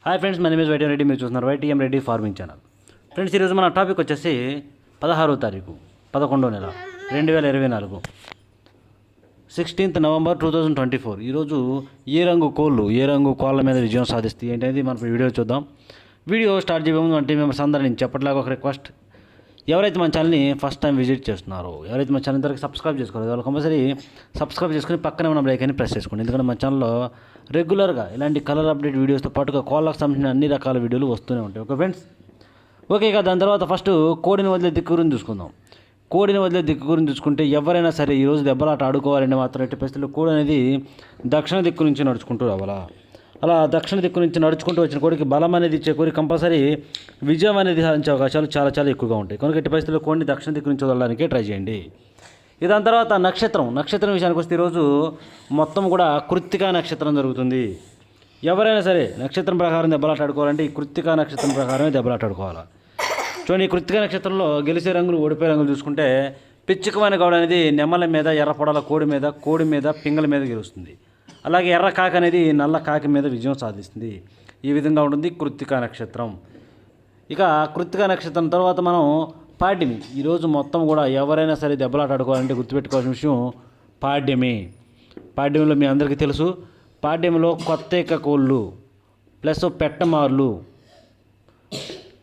Hi friends, my name is YTM Reddy. మీరు చూస్తున్నారు YTM Reddy farming channel. Friends, ఈరోజు మన టాపిక్ వచ్చేసి 16వ తారీఖు 11వ నెల 2024 16th November 2024. ఈరోజు ఏ రంగు కోళ్ళ మీద విజయం సాధిస్తాయి ఏంటనేది మనం వీడియో చూద్దాం. వీడియో స్టార్ట్ చేయబోము అంటే మెంబర్స్ అందరూ నేను చెప్పట్లాగా ఒక రిక్వెస్ట్, ఎవరైతే మన ఛానల్ని ఫస్ట్ టైం విజిట్ చేస్తున్నారో, ఎవరైతే మన ఛానల్ ఇంతవరకు సబ్స్క్రైబ్ చేసుకోలేదు వాళ్ళు కంపల్సరీ సబ్స్క్రైబ్ చేసుకుని పక్కనే ఉన్న బెల్ ఐకాన్ని ప్రెస్ చేసుకోండి. ఎందుకంటే మన ఛానల్లో రెగ్యులర్గా ఇలాంటి కలర్ అప్డేట్ వీడియోస్తో పాటుగా కోళ్ళకు సంబంధించిన అన్ని రకాల వీడియోలు వస్తూనే ఉంటాయి. Okay friends, okay. ఇక దాని తర్వాత ఫస్ట్ కోడిని వదిలే దిక్కు గురించి చూసుకుందాం. కోడిని వదిలే దిక్కు గురించి చూసుకుంటే ఎవరైనా సరే ఈరోజు దెబ్బలాట ఆడుకోవాలంటే మాత్రం ఎట్టి పరిస్థితుల్లో కోడి అనేది దక్షిణ దిక్కు నుంచి నడుచుకుంటూ రావాలా. అలా దక్షిణ దిక్కు నుంచి నడుచుకుంటూ వచ్చిన కోడికి బలం అనేది ఇచ్చే కోడి కంపల్సరీ విజయం అనేది సాధించే అవకాశాలు చాలా చాలా ఎక్కువగా ఉంటాయి. కనుక ఎట్టి పరిస్థితుల్లో కోడిని దక్షిణ దిక్కు నుంచి వదలడానికి ట్రై చేయండి. దాని తర్వాత నక్షత్రం విషయానికి వస్తే ఈరోజు మొత్తం కూడా కృత్తికా నక్షత్రం జరుగుతుంది. ఎవరైనా సరే నక్షత్రం ప్రకారం దెబ్బలాట ఆడుకోవాలంటే ఈ కృత్తికా నక్షత్రం ప్రకారమే దెబ్బలాట ఆడుకోవాలి. చూడండి, ఈ కృత్తికా నక్షత్రంలో గెలిచే రంగులు ఓడిపోయే రంగులు చూసుకుంటే పిచ్చుకమైన గౌడ అనేది నెమల మీద, ఎర్ర పొడల కోడి మీద పింగళ మీద గెలుస్తుంది. అలాగే ఎర్ర కాకి అనేది నల్ల కాకి మీద విజయం సాధిస్తుంది. ఈ విధంగా ఉంటుంది కృత్తికా నక్షత్రం. ఇక కృత్తికా నక్షత్రం తర్వాత మనం పాడ్యమి. ఈరోజు మొత్తం కూడా ఎవరైనా సరే దెబ్బలాట ఆడుకోవాలంటే గుర్తుపెట్టుకోవాల్సిన విషయం పాడ్యమిలో మీ అందరికీ తెలుసు. పాడ్యమిలో కొత్త కోళ్ళు ప్లస్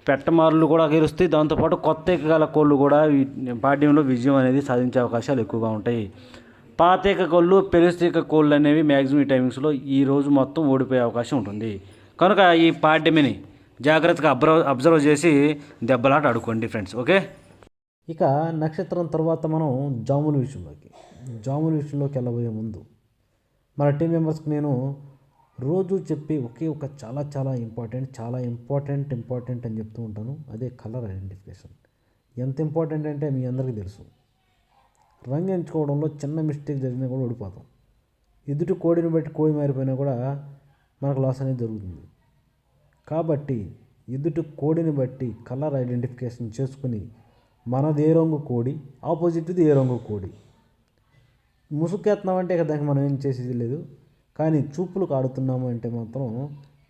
పెట్టమారులు కూడా గెలుస్తాయి. దాంతోపాటు కొత్త గల కోళ్ళు కూడా పాడ్యంలో విజయం అనేది సాధించే అవకాశాలు ఎక్కువగా ఉంటాయి. పాతేక కోళ్ళు, పెరుస్తేక కోళ్ళు అనేవి మ్యాక్సిమం ఈ టైమింగ్స్లో ఈరోజు మొత్తం ఓడిపోయే అవకాశం ఉంటుంది. కనుక ఈ పాడ్యమిని జాగ్రత్తగా అబ్జర్వ్ చేసి దెబ్బలాట ఆడుకోండి ఫ్రెండ్స్. ఓకే, ఇక నక్షత్రం తర్వాత మనం జాముల విషయంలోకి వెళ్ళబోయే ముందు మన టీం మెంబర్స్కి నేను రోజు చెప్పి ఒక చాలా చాలా ఇంపార్టెంట్ అని చెప్తూ ఉంటాను. అదే కలర్ ఐడెంటిఫికేషన్. ఎంత ఇంపార్టెంట్ అంటే మీ అందరికీ తెలుసు. రంగు ఎంచుకోవడంలో చిన్న మిస్టేక్ జరిగినా కూడా ఓడిపోతాం. ఎదుటి కోడిని బట్టి కోడి మారిపోయినా కూడా మనకు లాస్ అనేది జరుగుతుంది. కాబట్టి ఎదుటి కోడిని బట్టి కలర్ ఐడెంటిఫికేషన్ చేసుకుని మనది ఏ రంగు కోడి, ఆపోజిట్ది ఏ రంగు కోడి, ముసుగెత్తున్నామంటే దానికి మనం ఏం చేసేది లేదు. కానీ చూపులకు ఆడుతున్నాము అంటే మాత్రం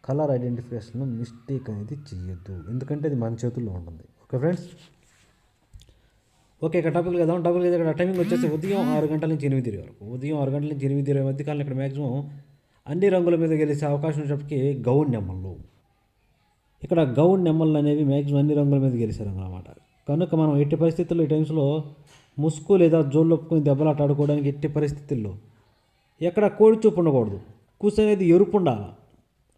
కలర్ ఐడెంటిఫికేషన్ మిస్టేక్ అనేది చేయొద్దు. ఎందుకంటే అది మన చేతుల్లో ఉంటుంది. Okay friends, okay. ఇక్కడ టాపిక్ ఇక్కడ టైమింగ్ వచ్చేసి ఉదయం 6 గంటల నుంచి 8 వరకు. ఉదయం 6 గంటల నుంచి 8 మధ్యకాలం ఇక్కడ మ్యాక్సిమం అన్ని రంగుల మీద గెలిచే అవకాశం ఉన్నప్పటికీ గౌడ్ నెమ్మలు. ఇక్కడ గౌడ్ నెమ్మలు అనేవి మ్యాక్సిమం అన్ని రంగుల మీద గెలిచే రంగులు అన్నమాట. కనుక మనం ఎట్టి పరిస్థితుల్లో ఈ టైమ్స్లో ముసుగు లేదా జోళ్ళు ఒప్పుకొని దెబ్బలాట ఆడుకోవడానికి ఎట్టి పరిస్థితుల్లో ఎక్కడ కోడి చూపు ఉండకూడదు. కుసి అనేది ఎరుపు ఉండాలా.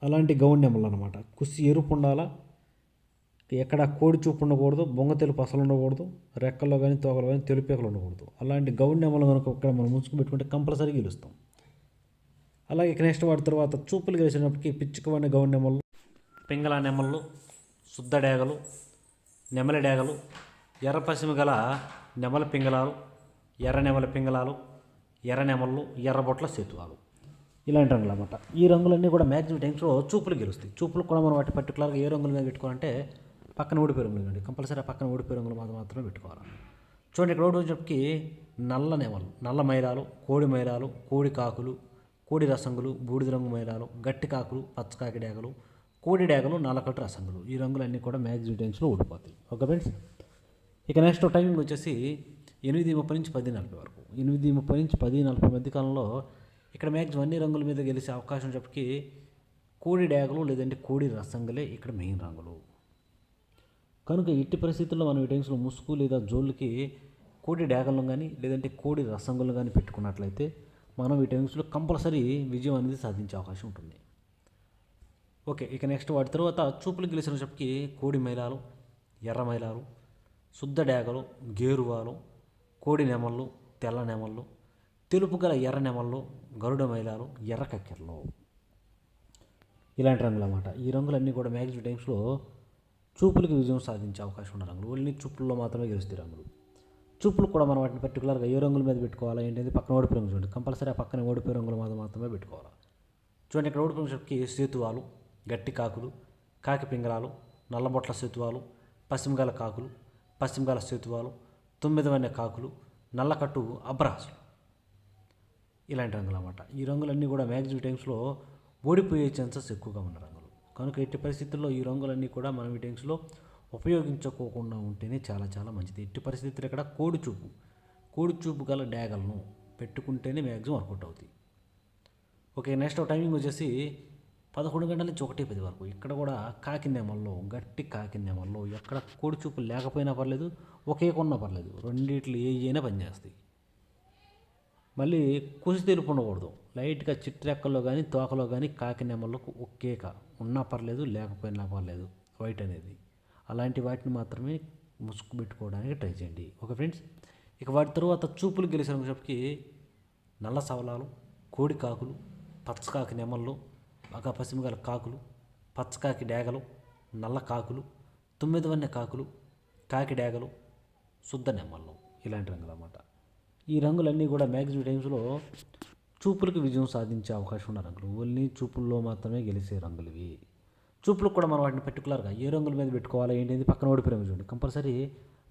అలాంటి గౌడ్ నెమ్మలు అనమాట. కుసి ఎరుపు ఉండాలా. ఎక్కడ కోడి చూపు ఉండకూడదు. బొంగ తెలుపు అసలు ఉండకూడదు. రెక్కల్లో కానీ తోకలు కానీ తెలుపేకలు ఉండకూడదు. అలాంటి గౌడ్ నెమ్మలు కనుక ఇక్కడ మనం ముసుగు పెట్టుకుంటే కంపల్సరీ గెలుస్తాం. అలాగే నెక్స్ట్ వాటి తర్వాత చూపులు గెలిచినప్పటికీ పిచ్చుకమైన గౌడ్ నెమ్మలు, పింగళ నెమ్మలు, శుద్ధ డేగలు, నెమలి డేగలు, ఎర్ర పసిమి గల నెమల పింగళాలు, ఎర్ర నెమల పింగళాలు, ఎర్ర నెమళ్ళు, ఎర్రబొట్ల సేతువాలు, ఇలాంటి రంగులు అన్నమాట. ఈ రంగులన్నీ కూడా మ్యాక్సిమం టైమ్స్లో చూపులు గెలుస్తాయి. చూపులు కూడా మనం వాటి పర్టికులర్గా ఏ రంగుల మీద పెట్టుకోవాలంటే పక్కన ఓడిపోయే రంగులు ఇవ్వండి. కంపల్సరీ ఆ పక్కన ఓడిపోయే రంగులు మాత్రమే పెట్టుకోవాలి. చూడండి, ఇక్కడ ఓడిపోయేటప్పటికి నల్ల నెమలు, నల్ల మైరాలు, కోడి మైరాలు, కోడి కాకులు, కోడి రసంగులు, బూడిద రంగు మైరాలు, గట్టి కాకులు, పచ్చకాకి డేగలు, కోడి డేగలు, నల్లకట్టు రసంగులు, ఈ రంగులన్నీ కూడా మ్యాక్సిమం టైమ్స్లో ఓడిపోతాయి. ఓకే ఫ్రెండ్స్, ఇక నెక్స్ట్ టైమింగ్ వచ్చేసి 8:30 నుంచి 10:40 వరకు. 8:30 నుంచి 10:40 మధ్య కాలంలో ఇక్కడ మ్యాక్సిమం అన్ని రంగుల మీద గెలిచే అవకాశం చెప్పి కోడి డేగలు లేదంటే కోడి రసంగులే ఇక్కడ మెయిన్ రంగులు. కనుక ఎట్టి పరిస్థితుల్లో మనం ఈ టైమ్స్లో ముసుగు లేదా జోళ్ళకి కోడి డేగలను కానీ లేదంటే కోడి రసంగులు కానీ పెట్టుకున్నట్లయితే మనం ఈ టైమ్స్లో కంపల్సరీ విజయం అనేది సాధించే అవకాశం ఉంటుంది. ఓకే, ఇక నెక్స్ట్ వాటి తర్వాత చూపులు గెలిచిన చెప్పి కోడి మైలాలు, ఎర్ర మైలాలు, శుద్ధ డేగలు, గేరువాలు, కోడి నెమళ్ళు, తెల్ల నెమళ్ళు, తెలుపు గల ఎర్ర నెమళ్ళు, గరుడ మైలాలు, ఎర్ర కక్కెరలు, ఇలాంటి రంగులు అన్నమాట. ఈ రంగులన్నీ కూడా మ్యాక్సిమం టైమ్స్లో చూపులకి విజయం సాధించే అవకాశం ఉన్న రంగులు. ఓన్లీ చూపుల్లో మాత్రమే గెలుస్తాయి రంగులు. చూపులు కూడా మనం వాటిని పర్టికులర్గా ఏ రంగుల మీద పెట్టుకోవాలా ఏంటంటే పక్కన ఓడిపోయే రంగులు చూడండి. కంపల్సరీ ఆ పక్కన ఓడిపోయే రంగుల మీద మాత్రమే పెట్టుకోవాలి. చూడండి, ఇక్కడ ఓడిపోయినప్పటికీ సేతువాలు, గట్టి కాకులు, కాకి పింగళాలు, నల్లబొట్ల సేతువాలు, పశ్చిమగల కాకులు, పశ్చిమగల సేతువాలు, 9 కాకులు, నల్లకట్టు అబ్రాసులు, ఇలాంటి రంగులు అన్నమాట. ఈ రంగులన్నీ కూడా మ్యాక్సిమం టైమ్స్లో ఓడిపోయే ఛాన్సెస్ ఎక్కువగా ఉన్న రంగులు. కనుక ఎట్టి పరిస్థితుల్లో ఈ రంగులన్నీ కూడా మనం ఈ టైమ్స్లో ఉపయోగించుకోకుండా ఉంటేనే చాలా చాలా మంచిది. ఎట్టి పరిస్థితుల్లో ఇక్కడ కోడి చూపు గల డ్యాగలను పెట్టుకుంటేనే మ్యాక్సిమం వర్కౌట్ అవుతాయి. ఓకే, నెక్స్ట్ టైమింగ్ వచ్చేసి 11 గంటల నుంచి 1:10 వరకు. ఇక్కడ కూడా కాకి నెమల్లో, గట్టి కాకి నెమల్లో ఎక్కడ కోడి చూపు లేకపోయినా పర్లేదు, ఒకే కొన్నా పర్లేదు, రెండిట్లు ఏ అయినా పనిచేస్తాయి. మళ్ళీ కుసి తెలుపు ఉండకూడదు. లైట్గా చిట్రెక్కల్లో కానీ తోకలో కానీ కాకి నెమల్లో ఒకేక ఉన్నా పర్లేదు, లేకపోయినా పర్లేదు వైట్ అనేది. అలాంటి వాటిని మాత్రమే ముసుగు పెట్టుకోవడానికి ట్రై చేయండి. ఓకే ఫ్రెండ్స్, ఇక వాటి తరువాత చూపులు గెలిచినప్పటికి నల్ల సవలాలు, కోడి కాకులు, పచ్చకాకి నెమళ్ళు, బాగా పసిమిగల కాకులు, పచ్చకాకి డేగలు, నల్ల కాకులు, 9 వన్నె కాకులు, కాకి డేగలు, శుద్ధ నెమళ్ళు, ఇలాంటి రంగులు అన్నమాట. ఈ రంగులన్నీ కూడా మ్యాక్సిమం టైమ్స్లో చూపులకు విజయం సాధించే అవకాశం ఉన్న రంగులు. ఓన్లీ చూపుల్లో మాత్రమే గెలిచే రంగులు ఇవి. చూపులకు కూడా మనం వాటిని పర్టికులర్గా ఏ రంగుల మీద పెట్టుకోవాలి ఏంటి, పక్కన ఓడిపోయే రంగు చూడండి. కంపల్సరీ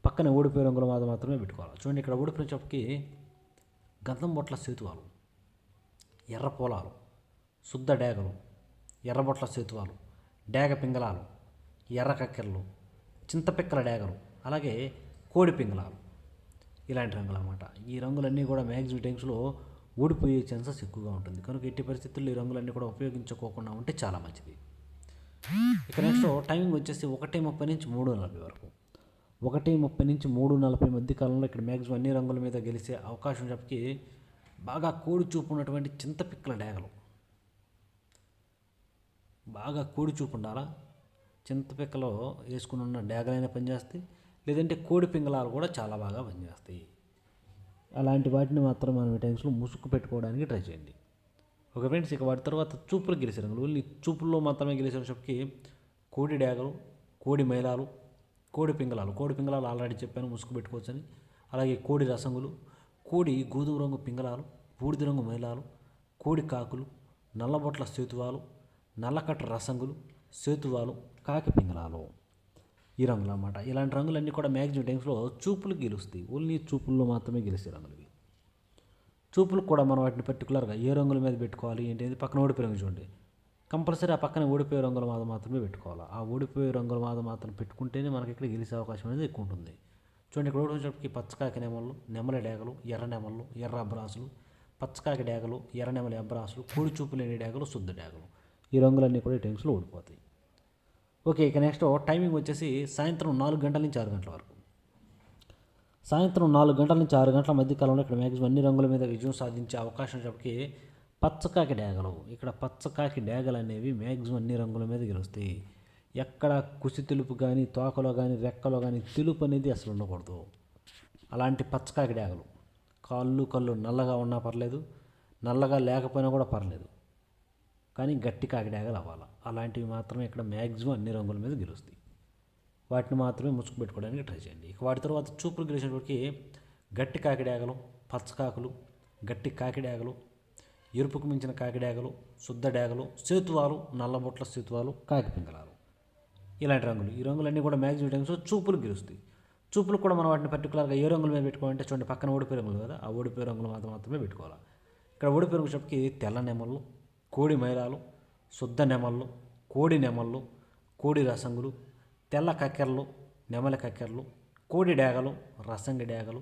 పక్కన ఓడిపోయే రంగుల మీద మాత్రమే పెట్టుకోవాలి. చూడండి, ఇక్కడ ఓడిపోయిన చెప్పకి గంధం బొట్ల సేతువాలు, ఎర్ర పొలాలు, శుద్ధ డేగలు, ఎర్రబొట్ల సేతువాలు, డేగ పింగళాలు, ఎర్ర కక్కెరలు, చింతపిక్కల డేగలు, అలాగే కోడి పింగళాలు, ఇలాంటి రంగులు అన్నమాట. ఈ రంగులన్నీ కూడా మ్యాక్సిమం టైమ్స్లో ఓడిపోయే ఛాన్సెస్ ఎక్కువగా ఉంటుంది. కనుక ఎట్టి పరిస్థితుల్లో ఈ రంగులన్నీ కూడా ఉపయోగించుకోకుండా ఉంటే చాలా మంచిది. ఇక నెక్స్ట్ టైమింగ్ వచ్చేసి 1:30 నుంచి 3:40 వరకు. 1:30 నుంచి 3:40 మధ్య కాలంలో ఇక్కడ మ్యాక్సిమం అన్ని రంగుల మీద గెలిచే అవకాశం చెప్పి బాగా కోడి చూపు ఉన్నటువంటి చింతపిక్కల డేగలు, బాగా కోడి చూపు ఉండాలా, చింతపిక్కలో వేసుకుని ఉన్న డేగలైనా పనిచేస్తాయి, లేదంటే కోడి పింగళాలు కూడా చాలా బాగా పనిచేస్తాయి. అలాంటి వాటిని మాత్రం మనం ఈ టైమ్స్లో ముసుగు పెట్టుకోవడానికి ట్రై చేయండి. ఓకే ఫ్రెండ్స్, ఇక వాటి తర్వాత చూపులు గెలిచే రంగులు. ఓన్లీ చూపుల్లో మాత్రమే గెలిచేటప్పటికి కోడి డేగలు, కోడి మైలాలు, కోడి పింగళాలు ఆల్రెడీ చెప్పాను ముసుగు పెట్టుకోవచ్చని. అలాగే కోడి రసంగులు, కోడి గోధుమ రంగు పింగళాలు, బూడిద రంగు మైలాలు, కోడి కాకులు, నల్లబొట్ల సేతువాలు, నల్లకట్ట రసంగులు, సేతువాలు, కాకి పింగళాలు, ఈ రంగులు అన్నమాట. ఇలాంటి రంగులన్నీ కూడా మ్యాక్సిమం టైమ్స్లో చూపులు గెలుస్తాయి. ఓన్లీ చూపుల్లో మాత్రమే గెలిచే రంగులు ఇవి. చూపులకు కూడా మనం వాటిని పర్టికులర్గా ఏ రంగుల మీద పెట్టుకోవాలి ఏంటి, పక్కన ఓడిపోయే రంగు చూడండి. కంపల్సరీ ఆ పక్కన ఓడిపోయే రంగుల మీద మాత్రమే పెట్టుకోవాలి. ఆ ఓడిపోయే రంగుల మీద మాత్రం పెట్టుకుంటేనే మనకి ఇక్కడ గెలిచే అవకాశం అనేది ఎక్కువ ఉంటుంది. చూడండి, ఇక్కడ ఓడిపోయేటప్పటికి పచ్చకాకి నెమళ్ళు, నెమలి డేగలు, ఎర్ర నెమళ్ళు, ఎర్ర అబ్రాసులు, పచ్చకాకి డేగలు, ఎర్ర నెమలి అబ్రాసులు, కోడి చూపు లేని డేగలు, శుద్ధ డేగలు, ఈ రంగులన్నీ కూడా ఈ టైమ్స్లో ఓడిపోతాయి. ఓకే, ఇక నెక్స్ట్ టైమింగ్ వచ్చేసి సాయంత్రం 4 గంటల నుంచి 6 గంటల వరకు. సాయంత్రం 4 గంటల నుంచి 6 గంటల మధ్య కాలంలో ఇక్కడ మ్యాక్సిమం అన్ని రంగుల మీద విజయం సాధించే అవకాశం చెప్పి పచ్చకాకి డేగలు. ఇక్కడ పచ్చకాకి డేగలు అనేవి మ్యాక్సిమం అన్ని రంగుల మీద గెలుస్తాయి. ఎక్కడ కుసి తెలుపు కానీ, తోకలో కానీ, రెక్కలో కానీ తెలుపు అనేది అసలు ఉండకూడదు. అలాంటి పచ్చకాకి డేగలు కళ్ళు నల్లగా ఉన్నా పర్లేదు, నల్లగా లేకపోయినా కూడా పర్లేదు, కానీ గట్టి కాకి డేగలు అవ్వాలి. అలాంటివి మాత్రమే ఇక్కడ మ్యాక్సిమం అన్ని రంగుల మీద గెలుస్తాయి. వాటిని మాత్రమే ముసుగు పెట్టుకోవడానికి ట్రై చేయండి. ఇక వాటి తర్వాత చూపులు గెలిచినప్పటికీ గట్టి కాకిడేగలు, పచ్చకాకులు, గట్టి కాకిడేగలు, ఎరుపుకు మించిన కాకిడేగలు, శుద్ధ డేగలు, సేతువాలు, నల్లబొట్ల సేతువాలు, కాకి పింగళాలు, ఇలాంటి రంగులు. ఈ రంగులన్నీ కూడా మ్యాక్సిమం టైమ్స్ చూపులు గెలుస్తాయి. చూపులు కూడా మనం వాటిని పర్టికులర్గా ఏ రంగుల మీద పెట్టుకోవాలంటే చూడండి, పక్కన ఓడిపోయే రంగులు కదా, ఆ ఓడిపోయే రంగులు మాత్రమే పెట్టుకోవాలి. ఇక్కడ ఓడిపోయే రంగు చెప్పి తెల్ల నెమళ్ళు, కోడి మైలాలు, శుద్ధ నెమళ్ళు, కోడి నెమళ్ళు, కోడి రసంగులు, తెల్ల కక్కెరలు, నెమలి కక్కెరలు, కోడి డేగలు, రసంగి డేగలు,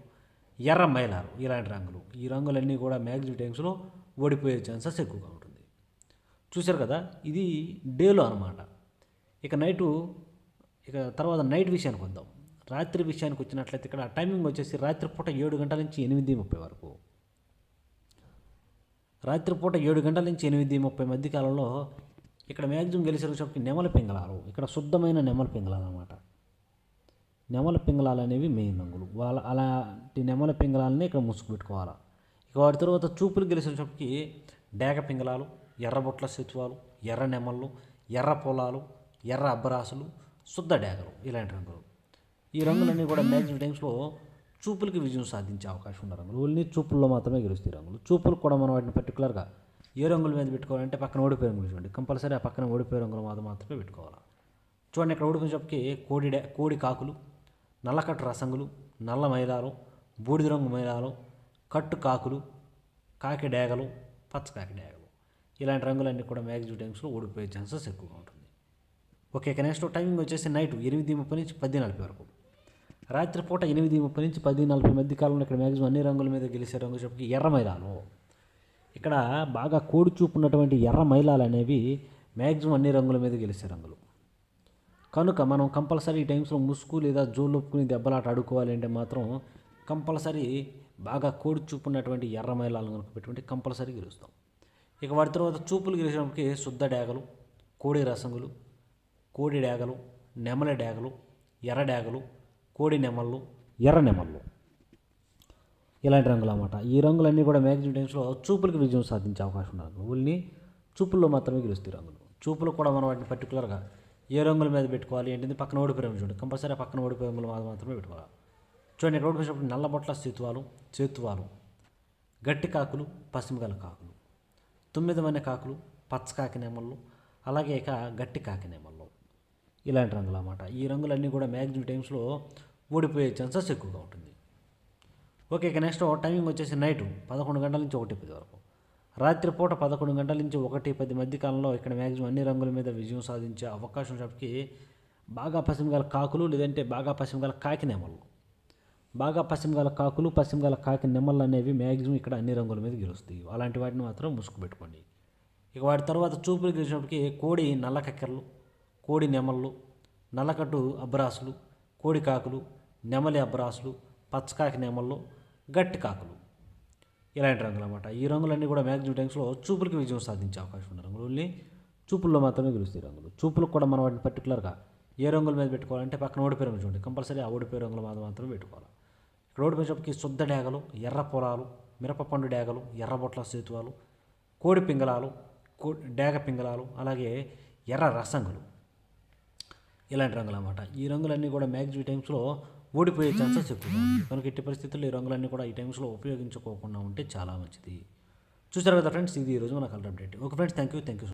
ఎర్ర మైలాలు, ఇలాంటి రంగులు. ఈ రంగులన్నీ కూడా మ్యాక్సిమం టైమ్స్లో ఓడిపోయే ఛాన్సెస్ ఎక్కువగా ఉంటుంది. చూశారు కదా, ఇది డేలో అనమాట. ఇక తర్వాత నైట్ విషయానికి వద్దాం. రాత్రి విషయానికి వచ్చినట్లయితే ఇక్కడ టైమింగ్ వచ్చేసి రాత్రిపూట 7 గంటల నుంచి 8:30 వరకు. రాత్రిపూట 7 గంటల నుంచి 8:30 మధ్య కాలంలో ఇక్కడ మ్యాక్సిమం గెలిచేటప్పటికి నెమలి పింగళాలు. ఇక్కడ శుద్ధమైన నెమలి పింగళాలు అన్నమాట. నెమలి పింగళాలు అనేవి మెయిన్ రంగులు. అలాంటి నెమలి పింగళాలని ఇక్కడ ముసుగు పెట్టుకోవాలి. ఇక వాటి తర్వాత చూపులు గెలిచేటప్పటికి డేగ పింగళాలు, ఎర్రబొట్ల సేతువాలు, ఎర్ర నెమళ్ళు, ఎర్ర పొలాలు, ఎర్ర అబ్బరాసులు, శుద్ధ డేగలు, ఇలాంటి రంగులు. ఈ రంగులన్నీ కూడా మ్యాక్సిమం టైమ్స్లో చూపులకి విజయం సాధించే అవకాశం ఉన్న రంగులు. ఓన్లీ చూపుల్లో మాత్రమే గెలుస్తాయి రంగులు. చూపులు కూడా మనం వాటిని పర్టికులర్గా ఏ రంగుల మీద పెట్టుకోవాలంటే పక్కన ఓడిపోయే రంగులు చూడండి. కంపల్సరీ ఆ పక్కన ఓడిపోయే రంగుల మీద మాత్రమే పెట్టుకోవాలి. చూడండి, ఇక్కడ ఓడిపోయిన చెప్పి కోడి కాకులు, నల్లకట్టు రసంగులు, నల్ల మైలాలు, బూడిద రంగు మైలాలు, కట్టు కాకులు, కాకి డేగలు, పచ్చకాకి డేగలు, ఇలాంటి రంగులన్నీ కూడా మ్యాక్సిమం టైమ్స్లో ఓడిపోయే ఛాన్సెస్ ఎక్కువగా ఉంటుంది. ఓకే, ఇక నెక్స్ట్ టైమింగ్ వచ్చేసి నైట్ 8:30 నుంచి 10:40 వరకు. రాత్రిపూట 8:30 నుంచి 10:40 మధ్య కాలంలో ఇక్కడ మ్యాక్సిమం అన్ని రంగుల మీద గెలిచే రంగు చెప్పి ఎర్ర మైలాలు. ఇక్కడ బాగా కోడి చూపు ఉన్నటువంటి ఎర్ర మైలాలు అనేవి మ్యాక్సిమం అన్ని రంగుల మీద గెలిచే రంగులు. కనుక మనం కంపల్సరీ ఈ టైమ్స్లో ముసుగు లేదా జోలు ఒప్పుకుని దెబ్బలాట ఆడుకోవాలి అంటే మాత్రం కంపల్సరీ బాగా కోడి చూపు ఉన్నటువంటి ఎర్ర మైలాలను కనుక పెట్టుకుంటే కంపల్సరీ గెలుస్తాం. ఇక వాటి తర్వాత చూపులు గెలిచినప్పటికీ శుద్ధ డేగలు, కోడి రసంగులు, కోడి డేగలు, నెమల డేగలు, ఎర్ర డేగలు, కోడి నెమళ్ళు, ఎర్ర నెమళ్ళు, ఇలాంటి రంగులు అన్నమాట. ఈ రంగులన్నీ కూడా మ్యాక్సిమం టైమ్స్లో చూపులకు విజయం సాధించే అవకాశం ఉన్నది. ఓన్లీ చూపుల్లో మాత్రమే గెలుస్తాయి రంగులు. చూపులు కూడా మనం వాటిని పర్టికులర్గా ఏ రంగుల మీద పెట్టుకోవాలి ఏంటిది పక్కన ఓడిపోయే రంగులు చూడండి, కంపల్సరీ పక్కన ఓడిపోయే రంగులు మాత్రమే పెట్టుకోవాలి. చూడండి, ఇక్కడ ఓడిపోయినప్పుడు నల్లబొట్ల చేతువాలు, గట్టి కాకులు, పశ్చిమగల కాకులు, 9 మన్నె కాకులు, పచ్చకాకి నెమళ్ళు, అలాగే ఇక గట్టి కాకి నెమళ్ళు, ఇలాంటి రంగులు అన్నమాట. ఈ రంగులన్నీ కూడా మ్యాక్సిమం టైమ్స్లో ఓడిపోయే ఛాన్సెస్ ఎక్కువగా ఉంటుంది. ఓకే, ఇక నెక్స్ట్ టైమింగ్ వచ్చేసి నైట్ 11 గంటల నుంచి 1:10 వరకు. రాత్రిపూట 11 గంటల నుంచి 1:10 మధ్య కాలంలో ఇక్కడ మ్యాక్సిమం అన్ని రంగుల మీద విజయం సాధించే అవకాశం ఉన్నప్పటికీ బాగా పశ్చిమగల కాకులు లేదంటే బాగా పశ్చిమగల కాకి నెమళ్ళు, బాగా పశ్చిమగల కాకులు, పశ్చిమగల కాకి నెమళ్ళు అనేవి మ్యాక్సిమం ఇక్కడ అన్ని రంగుల మీద గెలుస్తాయి. అలాంటి వాటిని మాత్రం ముసుగు పెట్టుకోండి. ఇక వాటి తర్వాత చూపులు గెలిచినప్పటికీ కోడి నల్ల కక్కెరలు, కోడి నెమళ్ళు, నల్లకట్టు అబ్రాసులు, కోడి కాకులు, నెమలి అబ్రాసులు, పచ్చకాకి నెమళ్ళు, గట్టి కాకులు, ఇలాంటి రంగులు అన్నమాట. ఈ రంగులన్నీ కూడా మ్యాక్సిమం టైమ్స్లో చూపులకు విజయం సాధించే అవకాశం ఉన్న రంగులు. ఓన్లీ చూపుల్లో మాత్రమే గెలుస్తాయి రంగులు. చూపులకు కూడా మనం వాటిని పర్టికులర్గా ఏ రంగుల మీద పెట్టుకోవాలంటే పక్కన ఓడిపోయే రంగులు చూడండి, కంపల్సరీ ఆ ఓడిపోయే రంగుల మీద మాత్రమే పెట్టుకోవాలి. ఇక్కడ ఓడిపోయేటప్పటికి శుద్ధ డేగలు, ఎర్ర పొలాలు, మిరపపండు డేగలు, ఎర్రబొట్ల సేతువాలు, కోడి పింగళాలు, డేగ పింగళాలు, అలాగే ఎర్ర రసంగులు, ఇలాంటి రంగులు అన్నమాట. ఈ రంగులన్నీ కూడా మ్యాక్సిమం టైమ్స్లో ఓడిపోయే ఛాన్సెస్ ఎక్కువగా ఉంది. కనుక ఎట్టి పరిస్థితుల్లో ఈ రంగులన్నీ కూడా ఈ టైమ్స్లో ఉపయోగించుకోకుండా ఉంటే చాలా మంచిది. చూసారు కదా ఫ్రెండ్స్, ఇది ఈరోజు మన colour update. Okay friends, thank you.